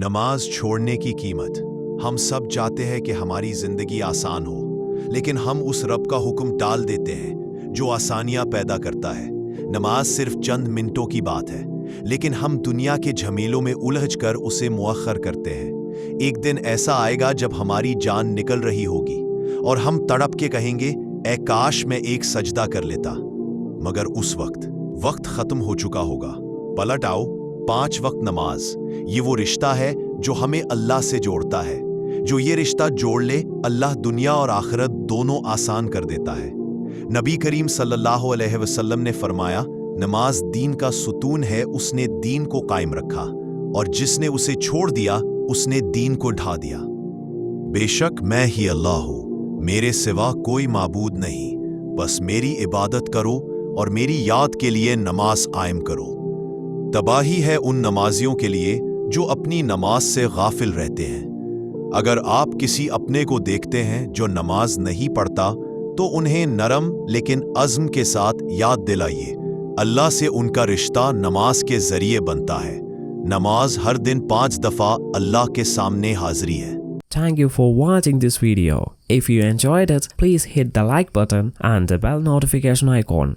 नमाज छोड़ने की कीमत। हम सब चाहते हैं कि हमारी जिंदगी आसान हो, लेकिन हम उस रब का हुक्म टाल देते हैं जो आसानियां पैदा करता है। नमाज सिर्फ चंद मिनटों की बात है, लेकिन हम दुनिया के झमेलों में उलझ कर उसे मुअख्खर करते हैं। एक दिन ऐसा आएगा जब हमारी जान निकल रही होगी और हम तड़प के कहेंगे, ऐ काश मैं एक सजदा कर लेता। मगर उस वक्त खत्म हो चुका होगा। पलट आओ, 5 वक्त नमाज, ये वो रिश्ता है जो हमें अल्लाह से जोड़ता है। जो ये रिश्ता जोड़ ले, अल्लाह दुनिया और आखिरत दोनों आसान कर देता है। नबी करीम सल्लल्लाहु अलैहि वसल्लम ने फरमाया, नमाज दीन का सुतून है, उसने दीन को कायम रखा, और जिसने उसे छोड़ दिया उसने दीन को ढा दिया। बेशक मैं ही अल्लाह हूँ, मेरे सिवा कोई माबूद नहीं, बस मेरी इबादत करो और मेरी याद के लिए नमाज कायम करो। तबाही है उन नमाजियों के लिए जो अपनी नमाज से गाफिल रहते हैं। अगर आप किसी अपने को देखते हैं जो नमाज नहीं पढ़ता, तो उन्हें नरम लेकिन अज़्म के साथ याद दिलाइए, अल्लाह से उनका रिश्ता नमाज के जरिए बनता है। नमाज हर दिन 5 दफ़ा अल्लाह के सामने हाजिरी है। Thank you for watching this video. If you enjoyed it, please hit the like button and the bell notification icon.